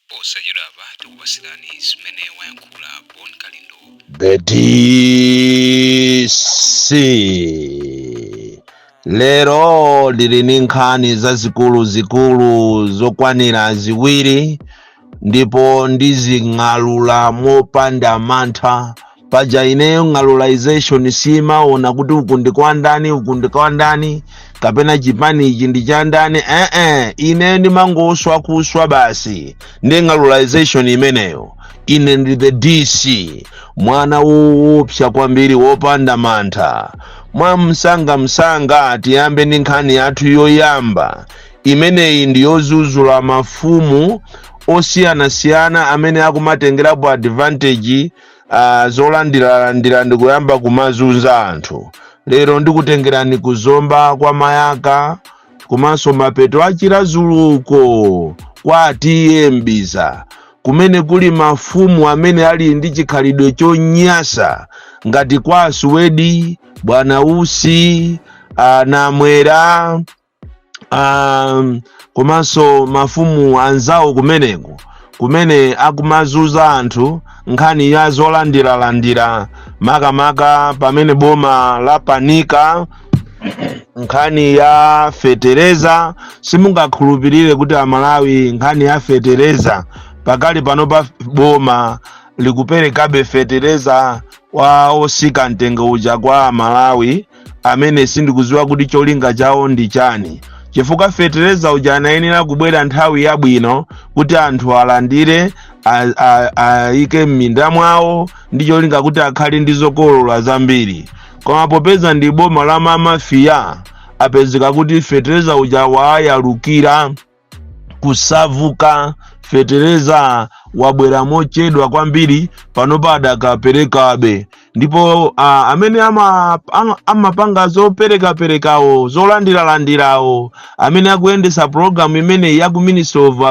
posachedwapa tikupatsirani zimene wayankhula Bon Kalindo. The DC lero lili ndi nkhani zazikulu zokwanira ziwiri ndipo ndizing'alula mopanda mantha. Paja ineyo ng'alulization simaona kuti uku ndikawandani kapena chipani ichi ndi chandani. Ine ndimangoswa kuswa basi ndi ng'alulization imeneyo. Ine ndi the DC, mwana woopsa kwambiri wopanda mantha. Msanga tiyambe ndi nkhani yathu yoyamba. Imeneyi ndi yozuzula mafumu osiyanasiyana amene akumatengerapo advantage zolandira ndikuyamba kumazunza anthu. Lero ndikutengerani kuzomba kwa mayaka komanso mapeto achilazuluko kwa atiyembiza kumene kuli mafumu amene ali ndi chikhalidwe chonyasa ngati kwa Aswedi, Bwana Usi, Namwera, komanso mafumu anzawo kumene akumazuza anthu nkhani ya zolandira makamaka pamene boma lapanika nkhani ya fetereza. Simungakhulupirire kuti Amalawi nkhani ya fetereza pakali pano pa boma likuperekabe fetereza wa osika mtengo uja kwa Amalawi amene sindikuziwa kuti cholinga chawo ndi chani. Chifukwa fetereza uja anayenera kubwera nthawi yabwino kuti anthu alandire ayike m'minda mwawo ndi cholinga kuti akhale ndi zokolola zambiri. Koma popeza ndi boma la mamafiya apezeka kuti fetereza uja wayalukira kusavuka. Fetereza wabwera mochedwa kwambiri panopa adakaperekabe. Ndipo amene amapanga zoperekawo zolandirawo amene akuyendesa program imene ya ku Ministry of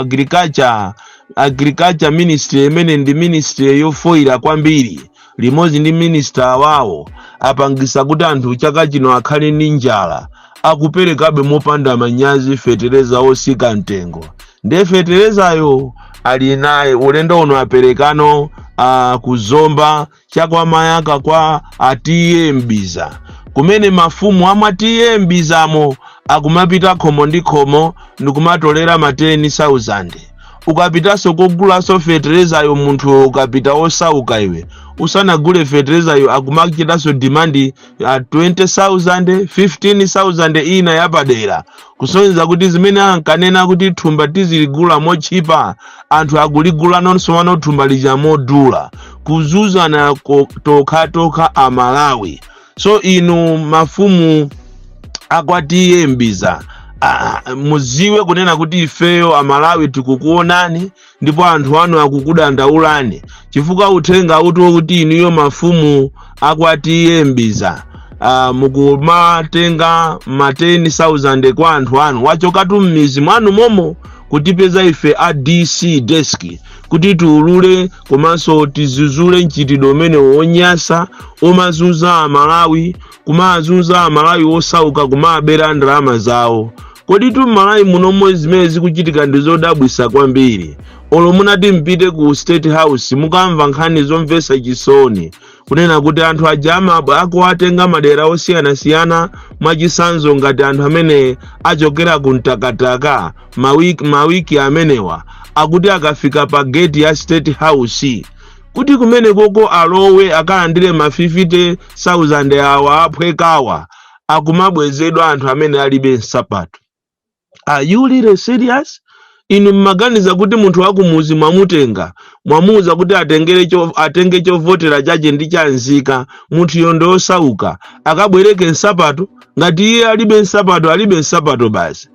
Agriculture Ministry imene ndi ministry yofoira kwambiri limodzi ndi minister wawo apangisa kuti anthu chaka chino akhale ndi njala. Akuperekabe mopanda manyazi fetereza osika mtengo. Ndiye feterezayo ali naye ulendo uno aperekano kuzomba chakwa mayaka kwa atiyembiza kumene mafumu amatiyembizamo akumapita khomo ndi khomo ndikumatolera ma 10,000. Ukapitaso kogulaso feterezayo munthu ukapita osauka iwe usanagule feterezayo akumachitaso demand 20,000 15,000 ina yapadera kusonyeza kuti zimene ankanena kuti thumba tiziligula mochipa anthu akuligula nonso wano thumba lija modula kuzuzana tokha Amalawi. So inu mafumu akwatiyembiza muziwe kunena kuti ifeyo Amalawi tikukuonani ndipo anthu anu akukudandaulani chifukwa uthenga kuti inuyo mafumu akwatiyembiza mukumatenga ma 10,000 kwa anthu anu wachokatu m'mizi mwanu momo kutipeza ife a DC desk kuti tiulule komanso tizuzule mchitidwe umene wonyasa omazunza Amalawi kumazunza Amalawi osauka kumabera ndalama zawo. Kodi tu Malawi munomwe zimene zikuchitika ndi zodabwisa kwambiri. Olo munati mpite ku State House mukamva nkhani zomvesa chisoni kunena kuti anthu ajama akuwatenga madera osiyanasiyana mwachisanzo ngati anthu amene achokera ku Mtakataka mawiki amenewa akuti akafika pa gate ya State House kuti kumene koko alowe akalandire ma 50,000 awa aphwekawa akumabwezedwa anthu amene alibe nsapato. Are you really serious? Inu mmaganiza kuti munthu wakumuzi mwamuza kuti atenge chovotera chache ndi chanzika munthu yondo osauka akabwereke nsapato ngati iye alibe nsapato basi.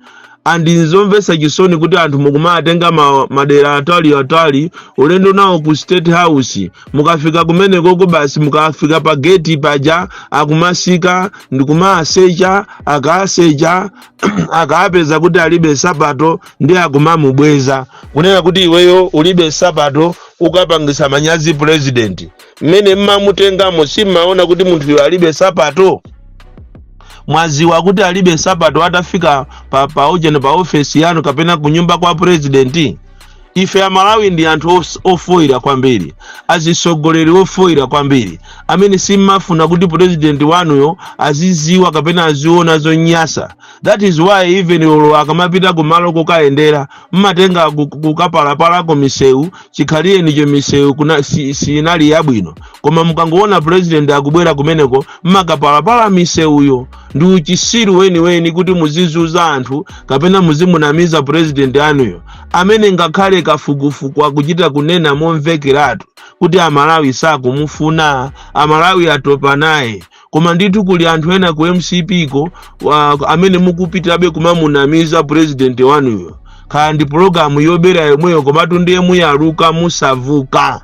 Andinzomvesa chisoni kuti anthu mukumatenga madera atali ulendo nawo ku State House mukafika kumene koko basi mukafika pa gate paja akumasika ndikumasecha akasecha akapeza kuti alibe nsapato ndi akumamubweza kunena kuti iweyo ulibe nsapato ukapangisa manyazi president. Mmene mmamutengamo simaona kuti munthu alibe nsapato. Mwaziwa kuti alibe nsapato atafika pa office yanu kapena kunyumba kwa president. ife Amalawi ndi anthu ofoira kwambiri, azisogoleri ofoira kwambiri, amene simmafuna kuti president wanuyo aziziwa kapena aziona zonyasa. That is why even lolo akamapita kumalo kokayendera mmatenga kukapalapalako misewu, chikhalire nicho misewu sinali yabwino, koma mukangoona president akubwera kumeneko mmakapalapala misewuyo. Ndi uchisiru weni kuti muzizuza anthu kapena muzimunamiza president anuyo, amene ngakhale kafukufuku akuchita kunena momvekeratu kuti Amalawi sakumufuna, Amalawi atopa naye. Koma ndithu kuli anthu ena ku MCP ko amene mukupitabe kumamunamiza president wanuyo. Kaya ndi programu yobera yomweyo komatu ndiye muyaluka musavuka.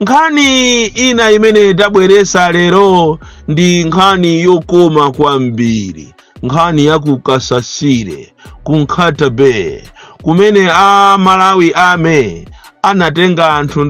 Nkhani ina imene tabweresa lero ndi nkhani yokoma kwambiri, nkhani ya kukasasire kunkhata be, kumene Malawi ame anatenga anthu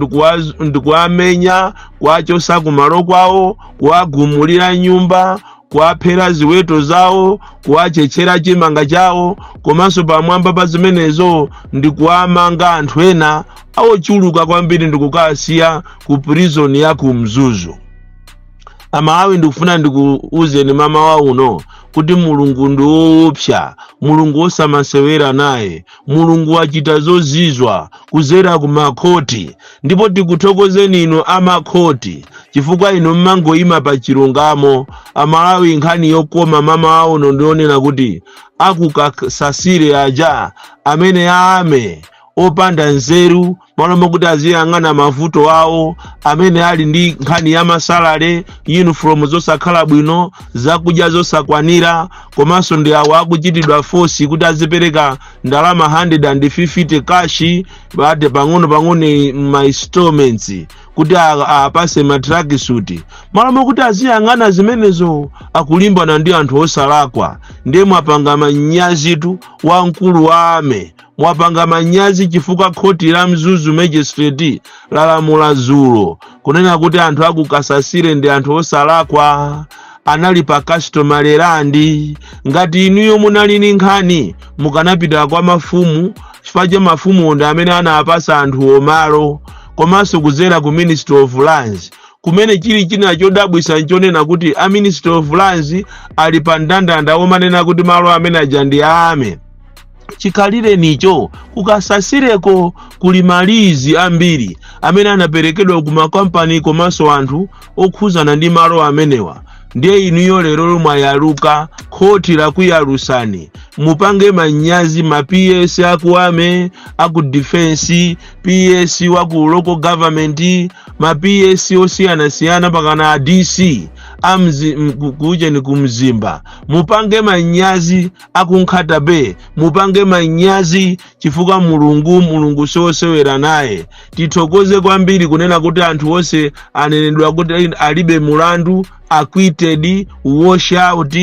ndikuamenya, kuachosa kumalo kwawo, kuagumulira nyumba, kuaphera ziweto zawo, kuachechera chimanga chawo, komanso pamwamba pa zimenezo ndikuamanga anthu ena ochuluka kwambiri ndikukasiya ku prison ya kumzuzu. Amalawi ndikufuna ndikuuzeni mama wa uno kuti Mulungu ndi woopsa, Mulungu osamasewera naye, Mulungu wachita zozizwa kuzera ku makhoti. Ndipo tikuthokozeni inu amakhoti chifukwa inu mmangoyima pa chilungamo. Amalawi nkhani yokoma mama wa uno ndionera kuti akukasasire aja amene ame opanda nzeru, malomo kuti aziyang'ana mavuto awo, amene ali ndi nkhani ya masalale, uniform zosakhala bwino, zakudya zosakwanira, komanso ndi awo akuchitidwa force kuti azipereka ndalama 150 kashi bade pang'ono ma installments kuti apase matraki suti. Malomo kuti aziyang'ana zimenezo akulimbana ndi anthu osalakwa. Ndiye mwapanga manyazitu wa mkulu wa ame, mwapanga manyazi chifukwa khoti la mzuzu magistrate lalamula zulo kunena kuti anthu akukasasire ndi anthu osalakwa, anali pa customary land. Ngati inuyo munali ni nkhani mukanapita kwa mafumu, chifukwa cha mafumu ndi amene anapasa anthu omalo, komanso kuzera ku Ministry of Lands, kumene chili china chodabwisa nchonena kuti a Ministry of Lands ali pa ndandanda omanena kuti malo amene aja ndi ame. Chikhalire nicho kukasasireko kuli malizi ambiri amene anaperekedwa ku makampani komanso anthu okhuzana ndi malo amenewa. Ndiye inuyo lero mwayaluka khoti la kuyalusani, mupange manyazi ma PS akuame, aku defense, PS waku local government, ma PS osiyana pakana DC kuje ni kumzimba. Mupange manyazi akunkhata be, mupange manyazi chifukwa Mulungu sosewera naye. Tithokoze kwambiri kunena kuti anthu ose anenedwa kuti alibe mulandu, acquitted, wash out,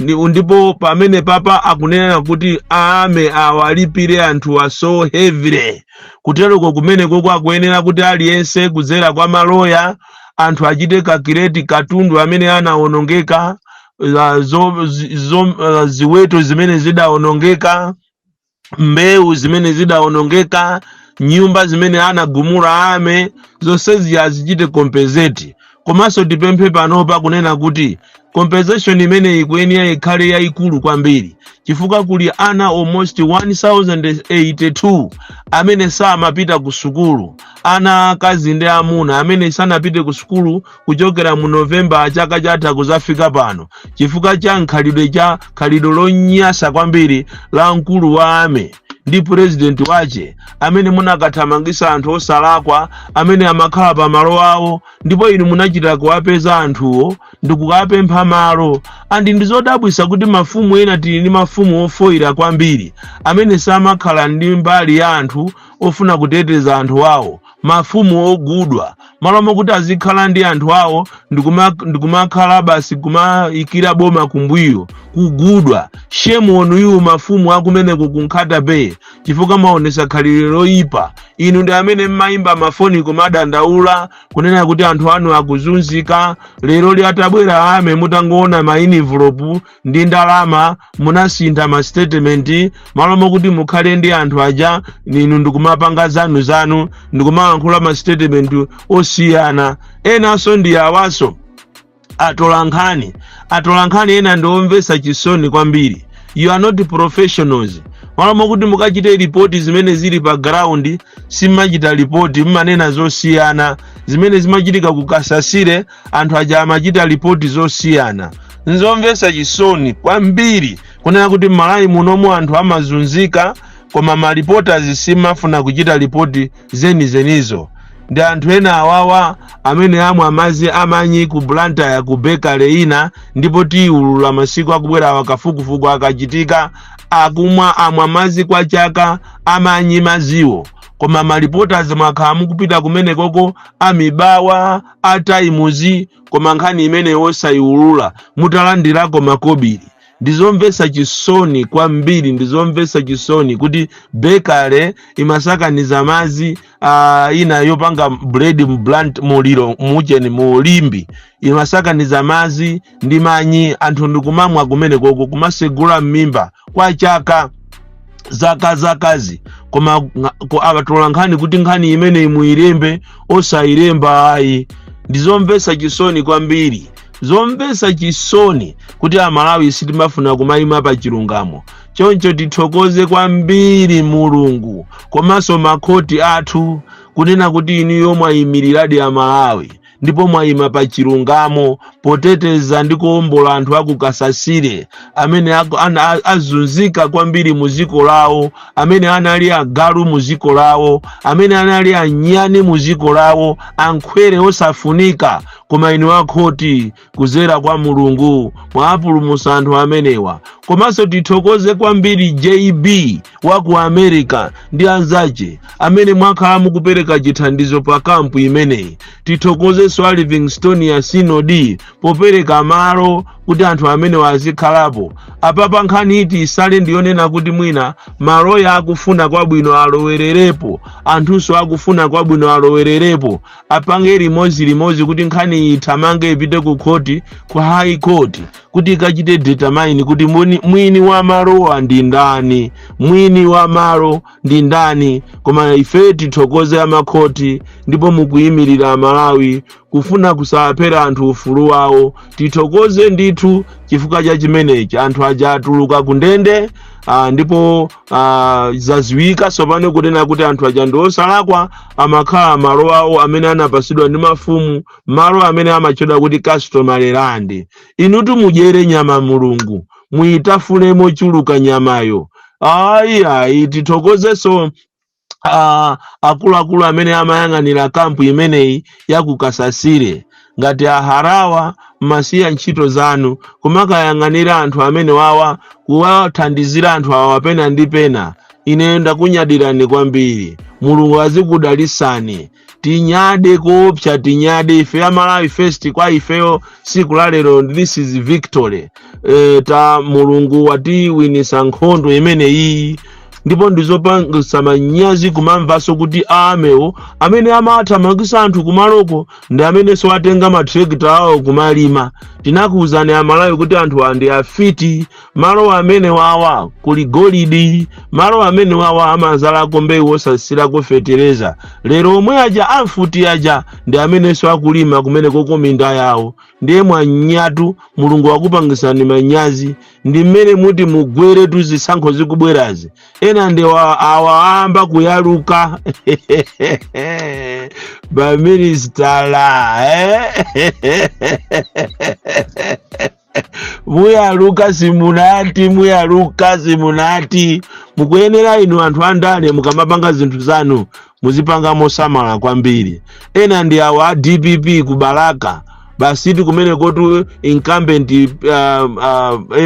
ndipo pamene papa akunena kuti ame awalipire anthu so heavily. Kutereko kumene koko akuyenera kuti aliyense kuzera kwa maloya anthu achite kakireti katundu amene anaonongeka, ziweto zimene zidaonongeka, mbewu zimene zidaonongeka, nyumba zimene anagumula ame, zonsezi azichite compensate. Komanso tipemphe panopa kunena kuti compensation imene ikuyenera ikhale yayikulu kwambiri, chifukwa kuli ana almost 1082 amene samapita ku sukulu, ana akazi ndi amuna amene sanapite ku sukulu kuchokera mu November chaka chatha kuzafika pano, chifukwa cha khalidwe lonyasa kwambiri la mkulu wa ame ndi president wache amene munakathamangisa anthu osalakwa amene amakhala pa malo awo, ndipo inu munachita kuwapeza anthuwo ndikukapempha malo. Andi ndizodabwisa kuti mafumu ena tili ndi mafumu ofoira kwambiri amene samakhala ndi mbali ya anthu ofuna kuteteza anthu awo, mafumu ogudwa. Malomo kuti azikhala ndi anthu awo ndikumakhala basi kumaikira boma kumbuyo kugudwa. Shame on you mafumu akumene kunkhata be, chifukwa maonesa khalidwe loyipa. Inu ndi amene mmayimba mafoni kumadandaula kunena kuti anthu anu akuzunzika. Lero liatabwera ame mutangoona ma envelope ndi ndalama munasintha ma statement, malomo kuti mukhale ndi anthu aja inu kumapanga zanu ndikumalankhula ma statement osiyana. Enanso ndi awaso atolankhani ena ndiomvesa chisoni kwambiri. You are not professionals. Malamo kuti mukachite ripoti zimene zili pa ground simachita ripoti mmanena zosiyana. Zimene zimachitika kukasasire anthu aja amachita ripoti zosiyana. Nzomvesa chisoni kwambiri kunena kuti Malawi munomu anthu amazunzika koma ma reporters simafuna kuchita ripoti zenizo. Ndi anthu ena awawa amene amwe amazi amanyi ku Blantyre ku bakery ina ndipo tiulula masiku akubwera wakafukufuku akachitika akumwa amwe mazi kwa chaka amanyi maziwo. Koma ma reporters mwakhala mukupita kumene koko amibawa ataimuzi koma nkhani imene wosayiulula mutalandirako makobiri. Ndizomvesa chisoni kwambiri, ndizomvesa chisoni kuti bakery imasakaniza mazi ina yopanga bread mblant muliro mucheni mulimbi imasakaniza mazi ndi manyi anthu ndikumamwa kumene koko kumasegula mmimba kwa chaka zakazi. Koma abatola nkhani kuti nkhani imene imuilembe osayilemba ayi. Ndizomvesa chisoni kwambiri. Zomvesa chisoni kuti Amalawi sitimafuna kumayima pa chilungamo. Choncho tithokoze kwambiri Mulungu komanso makhoti athu kunena kuti iniyo mwayimirirabe Amalawi ndipo mwayima pa chilungamo poteteza ndi kuombola anthu akukasasire amene azunzika kwambiri muziko lawo, amene anali agalu muziko lawo, amene anali anyani muziko lawo, ankhwere osafunika. Koma inu akhoti kuzera kwa Mulungu mwapulumutsa anthu amenewa. Komanso tithokoze kwambiri JB wa ku America ndi anzache amene mwakhala mukupereka chithandizo pa kampu imeneyi. Tithokoze so Livingstone ya Sinodi popereka malo kuti anthu amene wazikhalapo. Apapa nkhani iti isale ndiyonena kuti mwina maloya akufuna kwabwino alowererepo, anthunso akufuna kwabwino alowererepo, apange limodzi kuti nkhani ithamange ipite ku khoti, ku high court, kuti ikachite determine kuti mwini wa malowa ndi ndani, mwini wa malo ndi ndani. Koma ife tithokoze amakhoti ndipo mukuyimirira Amalawi kufuna kusaphera anthu ufulu wawo. Tithokoze ndithu chifukwa cha chimenechi anthu aja atuluka ku ndende ndipo zaziwika sopano kunena kuti anthu aja ndi osalakwa amakhala malo awo amene anapasidwa ndi mafumu, malo amene amachedwa kuti customary land. Inutu mudyere nyama Mulungu muitafune mochuluka nyamayo. Ayi tithokozeso akuluakulu amene amayang'anira kampu imeneyi yakukasasire ngati aharawa masiya ntchito zanu kumakayang'anira anthu amene wawa kuwathandizira anthu awa pena ndi pena. Ine ndakunyadirani kwambiri. Mulungu azikudalisani. Tinyade koopsa tinyade ife Amalawi first kwa ifeyo siku la lero. This is victory. Mulungu watiwinisa nkhondo imene iyi ndipo ndizopangisa manyazi kumamvaso kuti amewo amene amathamangisa anthu kumaloko ndi amene sowatenga matrekta awo kumalima. Tinakuwuzani Amalawi kuti anthu andi afiti, malo amene wawa kuli golidi, malo amene wawa amazalako mbewu osasirako fetereza. Lero omwe aja amfuti aja ndi amene sowakulima kumene koko minda yawo. Ndiye mwanyatu Mulungu wakupangisani manyazi. Ndi mmene muti mugwere tuzisankho zikubwerazi. Ena ndi awaamba kuyaluka ba ministala muyaluka simunati mukuyenera inu anthu andale mukamapanga zinthu zanu muzipanga mosamala kwambiri. Ena ndi awa DPP kubalaka basitu kumeneko tu incumbent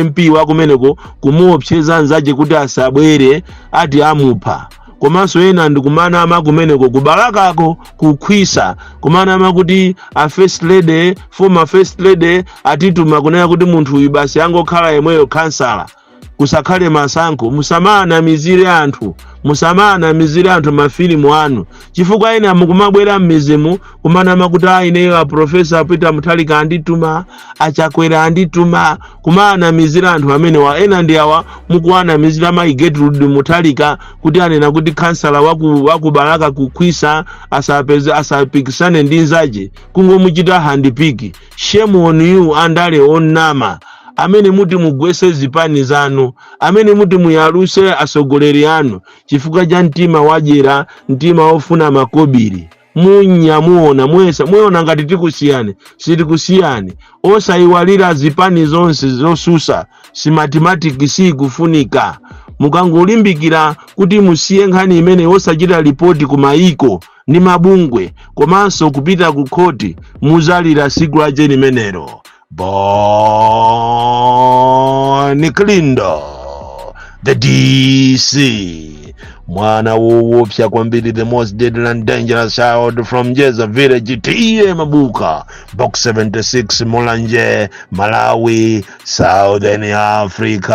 MP wa kumeneko kumuopseza nzaje kuti asabwere ati amupha. Komanso ena ndikumana ama kumeneko kubalakako kukhwisa kumana ama kuti a first lady, former first lady atituma kunena kuti munthu uyu basi angokhala yemweyo kansala. kusakhale masankho musamana mizire anthu mafilimu anu chifukwa ine mukumabwera m'mizimu kumanama kuti ineyo a Profesa Peter Mutharika andituma achakwera andituma kumana mizira anthu amene wa ena ndi awa mukuwana mizira mai Gertrude Mutharika kuti anena kuti kansala waku Baraka kukhwisa asapikisane ndi nzaje kungomuchita handpiki. Shame on you andale onnama amene muti mugwese zipani zanu, amene muti muyaluse asogoleri anu chifukwa cha mtima wajera, mtima ofuna makobiri. Muona muona ngati tikusiyane, sitikusiyane. Osayiwalira zipani zonse zosusa, si mathematics si kufunika. Mukangolimbikira kuti musiye nkhani imene osachita ripoti ku maiko ndi mabungwe komanso kupita ku khoti muzalira siku laje limenelo. Bonnie Klindo, the DC. Mwana woopsa kwambiri, the most deadly and dangerous child from Jeza Village, T.A. Mabuka, Box 76, Mulanje, Malawi, Southern Africa.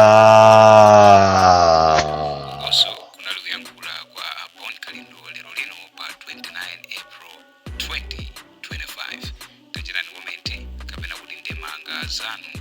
Also, kuna luyankula kwa Bonnie Klindo lero lino pa 29 April 2025. Tajirani momenti kapena kulinde manga zanu